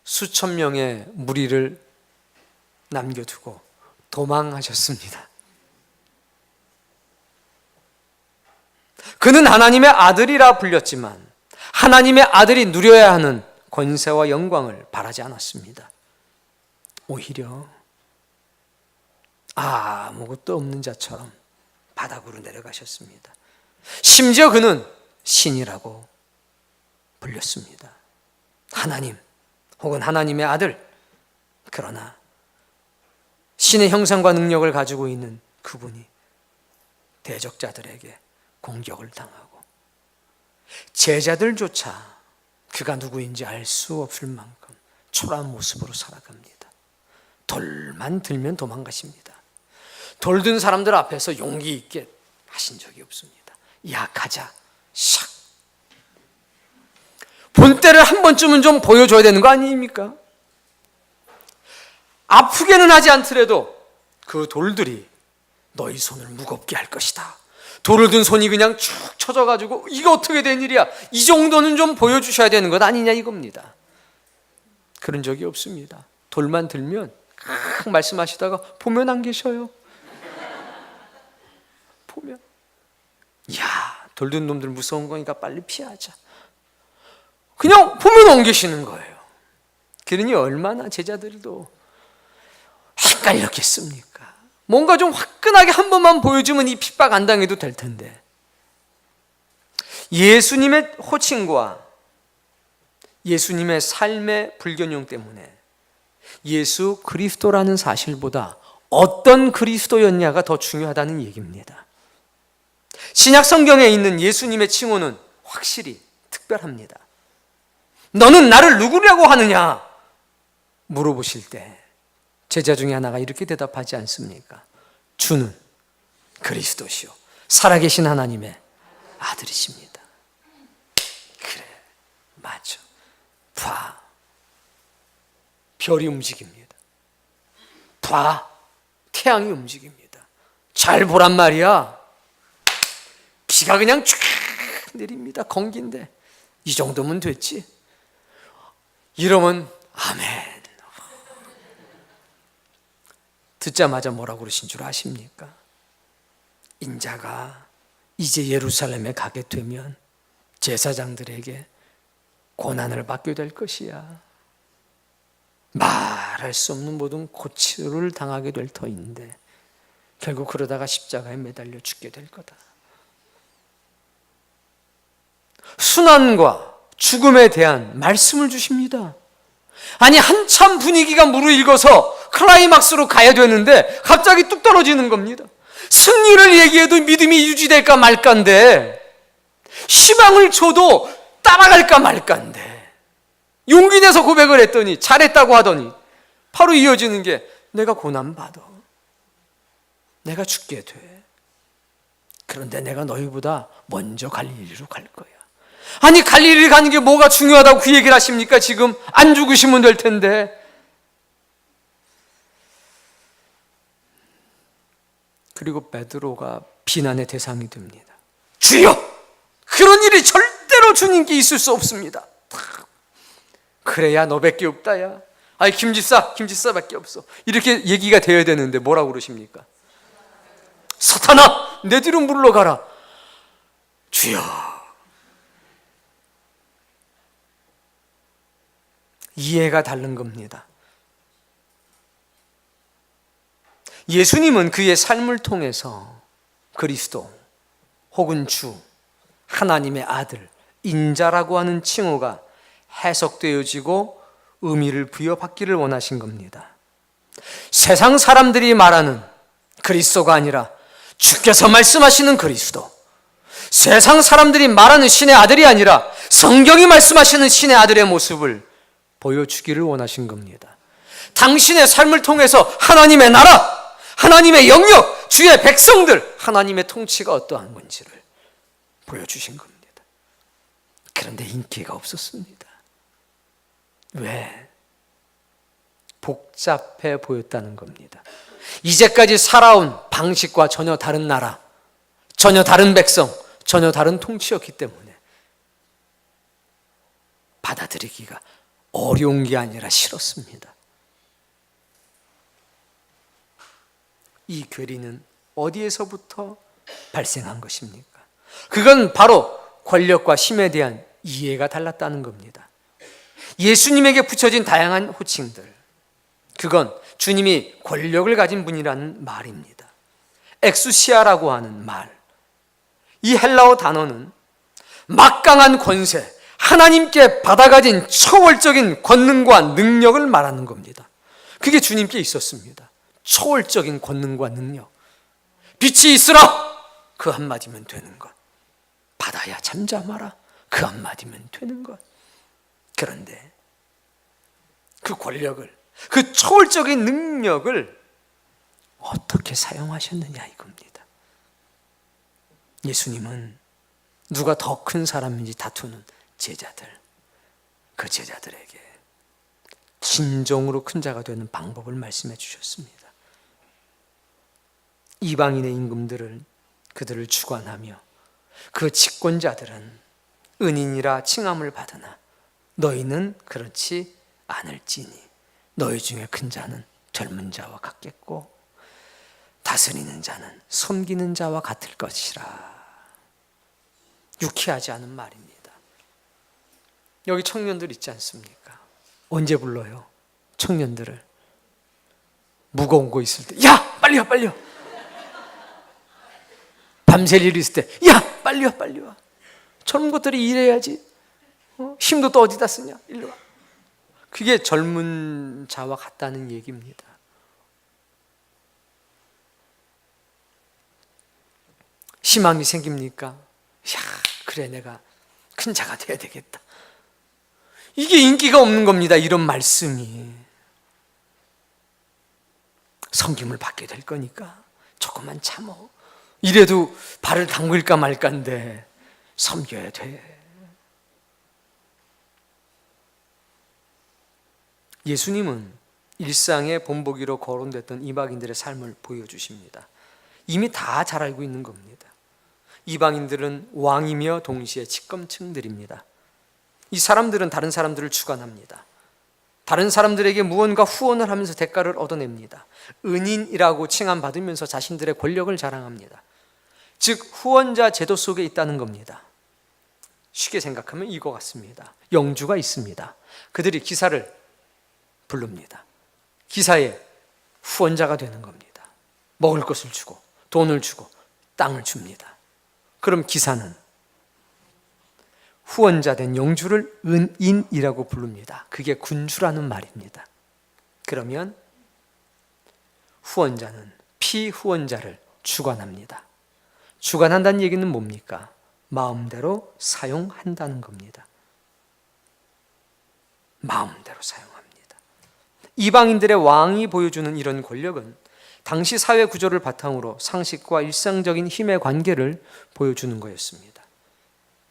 수천 명의 무리를 남겨두고 도망하셨습니다. 그는 하나님의 아들이라 불렸지만 하나님의 아들이 누려야 하는 권세와 영광을 바라지 않았습니다. 오히려 아무것도 없는 자처럼 바닥으로 내려가셨습니다. 심지어 그는 신이라고 불렸습니다. 하나님 혹은 하나님의 아들. 그러나 신의 형상과 능력을 가지고 있는 그분이 대적자들에게 공격을 당하고 제자들조차 그가 누구인지 알 수 없을 만큼 초라한 모습으로 살아갑니다. 돌만 들면 도망가십니다. 돌 든 사람들 앞에서 용기 있게 하신 적이 없습니다. 야, 가자, 샥. 본때를 한 번쯤은 좀 보여줘야 되는 거 아닙니까? 아프게는 하지 않더라도 그 돌들이 너희 손을 무겁게 할 것이다. 돌을 든 손이 그냥 쭉 쳐져가지고 이게 어떻게 된 일이야, 이 정도는 좀 보여주셔야 되는 것 아니냐 이겁니다. 그런 적이 없습니다. 돌만 들면 말씀하시다가 보면 안 계셔요. 보면 돌 든 놈들 무서운 거니까 빨리 피하자. 그냥 보면 안 계시는 거예요. 그러니 얼마나 제자들도 헷갈렸겠습니까? 뭔가 좀 화끈하게 한 번만 보여주면 이 핍박 안 당해도 될 텐데, 예수님의 호칭과 예수님의 삶의 불균형 때문에 예수 그리스도라는 사실보다 어떤 그리스도였냐가 더 중요하다는 얘기입니다. 신약 성경에 있는 예수님의 칭호는 확실히 특별합니다. 너는 나를 누구라고 하느냐 물어보실 때 제자 중에 하나가 이렇게 대답하지 않습니까? 주는 그리스도시요 살아계신 하나님의 아들이십니다. 그래, 맞죠. 봐, 별이 움직입니다. 봐, 태양이 움직입니다. 잘 보란 말이야. 비가 그냥 쫙 내립니다. 건기인데 이 정도면 됐지. 이러면 아멘. 듣자마자 뭐라고 그러신 줄 아십니까? 인자가 이제 예루살렘에 가게 되면 제사장들에게 고난을 받게 될 것이야. 말할 수 없는 모든 고초를 당하게 될 터인데 결국 그러다가 십자가에 매달려 죽게 될 거다. 순환과 죽음에 대한 말씀을 주십니다. 아니, 한참 분위기가 무르익어서 클라이막스로 가야 되는데 갑자기 뚝 떨어지는 겁니다. 승리를 얘기해도 믿음이 유지될까 말까인데, 희망을 줘도 따라갈까 말까인데, 용기 내서 고백을 했더니 잘했다고 하더니 바로 이어지는 게 내가 고난받아, 내가 죽게 돼. 그런데 내가 너희보다 먼저 갈릴리로 갈 거야. 아니, 갈릴리 가는 게 뭐가 중요하다고 그 얘기를 하십니까? 지금 안 죽으시면 될 텐데. 그리고 베드로가 비난의 대상이 됩니다. 주여, 그런 일이 절대로 주님께 있을 수 없습니다. 그래야 너밖에 없다야. 아니, 김지사밖에 없어. 이렇게 얘기가 되어야 되는데 뭐라고 그러십니까? 사탄아, 내 뒤로 물러가라. 주여. 이해가 다른 겁니다. 예수님은 그의 삶을 통해서 그리스도 혹은 주, 하나님의 아들, 인자라고 하는 칭호가 해석되어지고 의미를 부여받기를 원하신 겁니다. 세상 사람들이 말하는 그리스도가 아니라 주께서 말씀하시는 그리스도, 세상 사람들이 말하는 신의 아들이 아니라 성경이 말씀하시는 신의 아들의 모습을 보여주기를 원하신 겁니다. 당신의 삶을 통해서 하나님의 나라, 하나님의 영역, 주의 백성들, 하나님의 통치가 어떠한 건지를 보여주신 겁니다. 그런데 인기가 없었습니다. 왜? 복잡해 보였다는 겁니다. 이제까지 살아온 방식과 전혀 다른 나라, 전혀 다른 백성, 전혀 다른 통치였기 때문에 받아들이기가 어려운 게 아니라 싫었습니다. 이 괴리는 어디에서부터 발생한 것입니까? 그건 바로 권력과 힘에 대한 이해가 달랐다는 겁니다. 예수님에게 붙여진 다양한 호칭들, 그건 주님이 권력을 가진 분이라는 말입니다. 엑수시아라고 하는 말, 이 헬라어 단어는 막강한 권세, 하나님께 받아가진 초월적인 권능과 능력을 말하는 겁니다. 그게 주님께 있었습니다. 초월적인 권능과 능력. 빛이 있으라, 그 한마디면 되는 것. 바다야 잠잠하라, 그 한마디면 되는 것. 그런데 그 권력을, 그 초월적인 능력을 어떻게 사용하셨느냐 이겁니다. 예수님은 누가 더 큰 사람인지 다투는 제자들, 그 제자들에게 진정으로 큰 자가 되는 방법을 말씀해 주셨습니다. 이방인의 임금들을, 그들을 주관하며 그 집권자들은 은인이라 칭함을 받으나 너희는 그렇지 않을지니 너희 중에 큰 자는 젊은 자와 같겠고 다스리는 자는 섬기는 자와 같을 것이라. 유쾌하지 않은 말입니다. 여기 청년들 있지 않습니까? 언제 불러요? 청년들을. 무거운 거 있을 때, 야! 빨리 와, 빨리 와. 밤샐 일이 있을 때, 야! 빨리 와, 빨리 와. 젊은 것들이 일해야지. 힘도 또 어디다 쓰냐? 일로 와. 그게 젊은 자와 같다는 얘기입니다. 희망이 생깁니까? 야, 그래, 내가 큰 자가 돼야 되겠다. 이게 인기가 없는 겁니다. 이런 말씀이. 섬김을 받게 될 거니까 조금만 참어. 이래도 발을 담글까 말까인데 섬겨야 돼. 예수님은 일상의 본보기로 거론됐던 이방인들의 삶을 보여주십니다. 이미 다 잘 알고 있는 겁니다. 이방인들은 왕이며 동시에 직검층들입니다. 이 사람들은 다른 사람들을 주관합니다. 다른 사람들에게 무언가 후원을 하면서 대가를 얻어냅니다. 은인이라고 칭함받으면서 자신들의 권력을 자랑합니다. 즉 후원자 제도 속에 있다는 겁니다. 쉽게 생각하면 이거 같습니다. 영주가 있습니다. 그들이 기사를 부릅니다. 기사의 후원자가 되는 겁니다. 먹을 것을 주고 돈을 주고 땅을 줍니다. 그럼 기사는 후원자 된 영주를 은인이라고 부릅니다. 그게 군주라는 말입니다. 그러면 후원자는 피후원자를 주관합니다. 주관한다는 얘기는 뭡니까? 마음대로 사용한다는 겁니다. 마음대로 사용합니다. 이방인들의 왕이 보여주는 이런 권력은 당시 사회 구조를 바탕으로 상식과 일상적인 힘의 관계를 보여주는 거였습니다.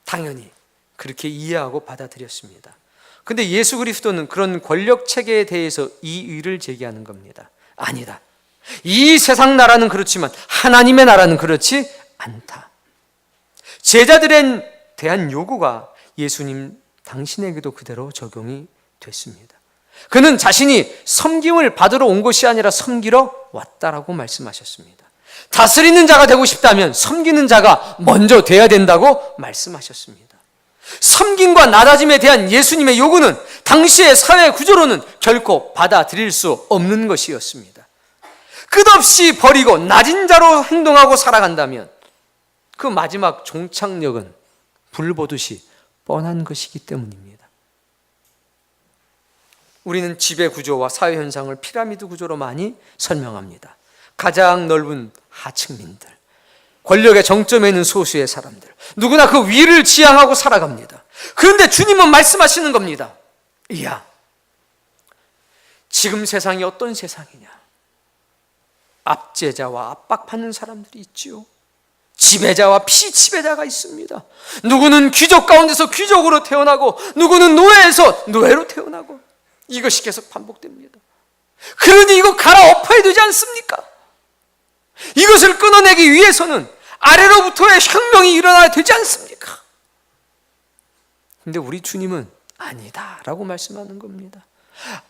당연히 그렇게 이해하고 받아들였습니다. 근데 예수 그리스도는 그런 권력 체계에 대해서 이의를 제기하는 겁니다. 아니다. 이 세상 나라는 그렇지만 하나님의 나라는 그렇지 않다. 제자들에 대한 요구가 예수님 당신에게도 그대로 적용이 됐습니다. 그는 자신이 섬김을 받으러 온 것이 아니라 섬기러 왔다라고 말씀하셨습니다. 다스리는 자가 되고 싶다면 섬기는 자가 먼저 돼야 된다고 말씀하셨습니다. 섬김과 낮아짐에 대한 예수님의 요구는 당시의 사회 구조로는 결코 받아들일 수 없는 것이었습니다. 끝없이 버리고 낮은 자로 행동하고 살아간다면 그 마지막 종착역은 불 보듯이 뻔한 것이기 때문입니다. 우리는 지배 구조와 사회 현상을 피라미드 구조로 많이 설명합니다. 가장 넓은 하층민들, 권력의 정점에 있는 소수의 사람들, 누구나 그 위를 지향하고 살아갑니다. 그런데 주님은 말씀하시는 겁니다. 이야, 지금 세상이 어떤 세상이냐? 압제자와 압박받는 사람들이 있지요. 지배자와 피지배자가 있습니다. 누구는 귀족 가운데서 귀족으로 태어나고 누구는 노예에서 노예로 태어나고 이것이 계속 반복됩니다. 그러니 이거 갈아엎어야 되지 않습니까? 이것을 끊어내기 위해서는 아래로부터의 혁명이 일어나야 되지 않습니까? 근데 우리 주님은 아니다 라고 말씀하는 겁니다.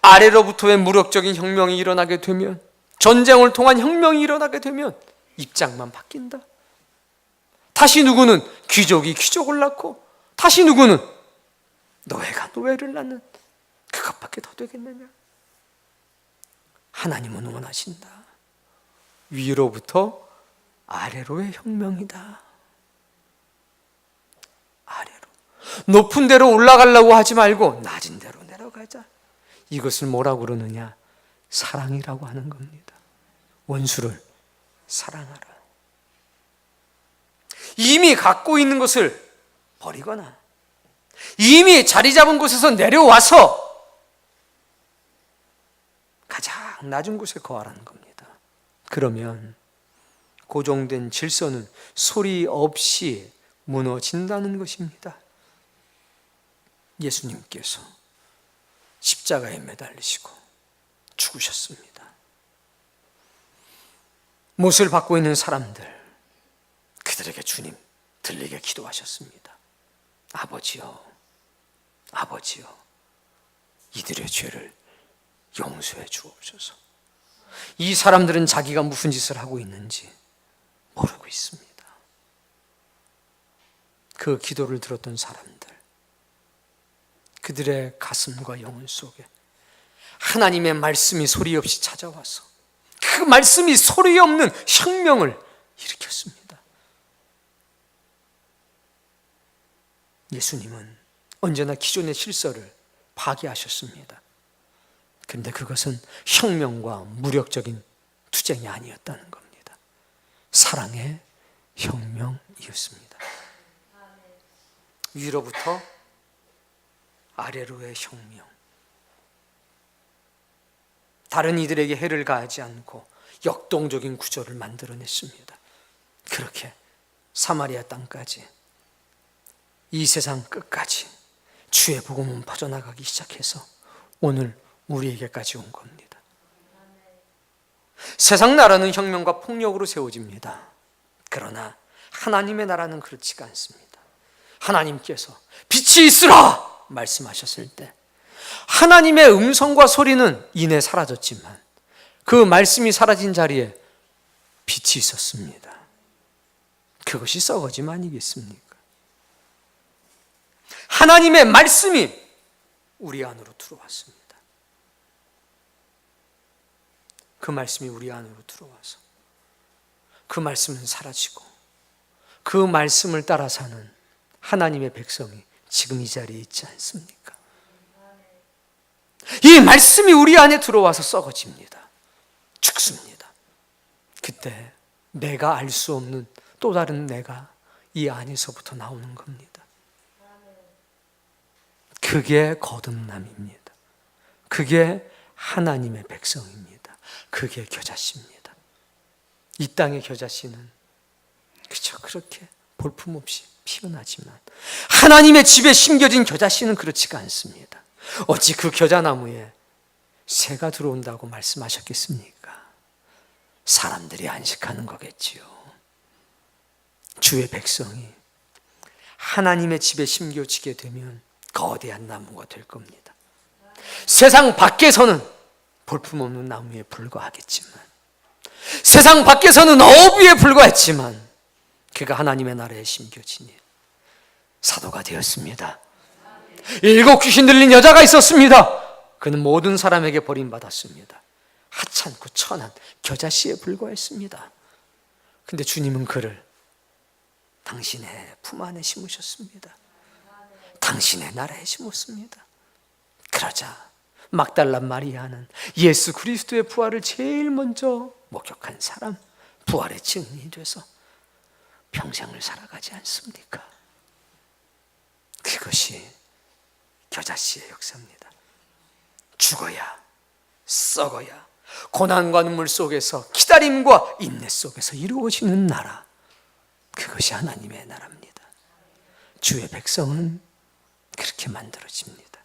아래로부터의 무력적인 혁명이 일어나게 되면, 전쟁을 통한 혁명이 일어나게 되면 입장만 바뀐다. 다시 누구는 귀족이 귀족을 낳고 다시 누구는 노예가 노예를 낳는, 그것밖에 더 되겠느냐? 하나님은 원하신다. 위로부터 아래로의 혁명이다. 아래로. 높은 데로 올라가려고 하지 말고 낮은 데로 내려가자. 이것을 뭐라고 그러느냐? 사랑이라고 하는 겁니다. 원수를 사랑하라. 이미 갖고 있는 것을 버리거나 이미 자리 잡은 곳에서 내려와서 가장 낮은 곳에 거하라는 겁니다. 그러면 고정된 질서는 소리 없이 무너진다는 것입니다. 예수님께서 십자가에 매달리시고 죽으셨습니다. 못을 받고 있는 사람들, 그들에게 주님 들리게 기도하셨습니다. 아버지여, 아버지여, 이들의 죄를 용서해 주옵소서. 이 사람들은 자기가 무슨 짓을 하고 있는지 모르고 있습니다. 그 기도를 들었던 사람들, 그들의 가슴과 영혼 속에 하나님의 말씀이 소리 없이 찾아와서 그 말씀이 소리 없는 혁명을 일으켰습니다. 예수님은 언제나 기존의 질서를 파괴하셨습니다. 그런데 그것은 혁명과 무력적인 투쟁이 아니었다는 겁니다. 사랑의 혁명이었습니다. 위로부터 아래로의 혁명. 다른 이들에게 해를 가하지 않고 역동적인 구조를 만들어냈습니다. 그렇게 사마리아 땅까지, 이 세상 끝까지 주의 복음은 퍼져나가기 시작해서 오늘 우리에게까지 온 겁니다. 세상 나라는 혁명과 폭력으로 세워집니다. 그러나 하나님의 나라는 그렇지가 않습니다. 하나님께서 빛이 있으라 말씀하셨을 때 하나님의 음성과 소리는 이내 사라졌지만 그 말씀이 사라진 자리에 빛이 있었습니다. 그것이 썩어짐 아니겠습니까? 하나님의 말씀이 우리 안으로 들어왔습니다. 그 말씀이 우리 안으로 들어와서 그 말씀은 사라지고 그 말씀을 따라 사는 하나님의 백성이 지금 이 자리에 있지 않습니까? 이 말씀이 우리 안에 들어와서 썩어집니다. 죽습니다. 그때 내가 알 수 없는 또 다른 내가 이 안에서부터 나오는 겁니다. 그게 거듭남입니다. 그게 하나님의 백성입니다. 그게 겨자씨입니다. 이 땅의 겨자씨는 그저 그렇게 볼품없이 피어나지만 하나님의 집에 심겨진 겨자씨는 그렇지가 않습니다. 어찌 그 겨자나무에 새가 들어온다고 말씀하셨겠습니까? 사람들이 안식하는 거겠지요. 주의 백성이 하나님의 집에 심겨지게 되면 거대한 나무가 될 겁니다. 세상 밖에서는 볼품없는 나무에 불과하겠지만, 세상 밖에서는 어부에 불과했지만 그가 하나님의 나라에 심겨지니 사도가 되었습니다. 7 귀신 들린 여자가 있었습니다. 그는 모든 사람에게 버림받았습니다. 하찮고 천한 겨자씨에 불과했습니다. 근데 주님은 그를 당신의 품 안에 심으셨습니다. 당신의 나라에 심었습니다. 그러자 막달라 마리아는 예수 그리스도의 부활을 제일 먼저 목격한 사람, 부활의 증인이 돼서 평생을 살아가지 않습니까? 그것이 겨자씨의 역사입니다. 죽어야, 썩어야, 고난과 눈물 속에서, 기다림과 인내 속에서 이루어지는 나라, 그것이 하나님의 나라입니다. 주의 백성은 그렇게 만들어집니다.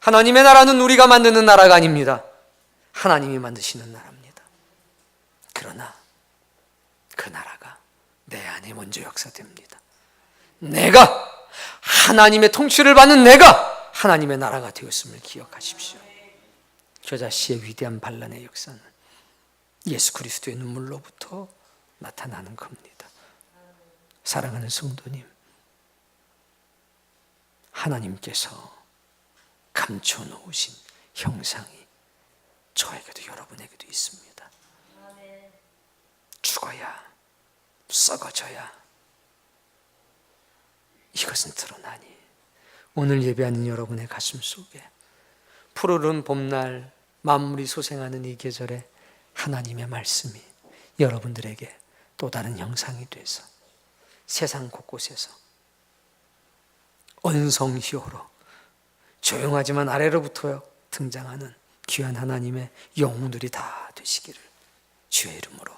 하나님의 나라는 우리가 만드는 나라가 아닙니다. 하나님이 만드시는 나라입니다. 그러나 그 나라가 내 안에 먼저 역사됩니다. 내가 하나님의 통치를 받는 내가 하나님의 나라가 되었음을 기억하십시오. 겨자씨의 위대한 반란의 역사는 예수 그리스도의 눈물로부터 나타나는 겁니다. 사랑하는 성도님, 하나님께서 감춰놓으신 형상이 저에게도 여러분에게도 있습니다. 죽어야, 썩어져야 이것은 드러나니 오늘 예배하는 여러분의 가슴 속에 푸르른 봄날 만물이 소생하는 이 계절에 하나님의 말씀이 여러분들에게 또 다른 형상이 돼서 세상 곳곳에서 언성히어로 조용하지만 아래로부터 등장하는 귀한 하나님의 영웅들이 다 되시기를 주의 이름으로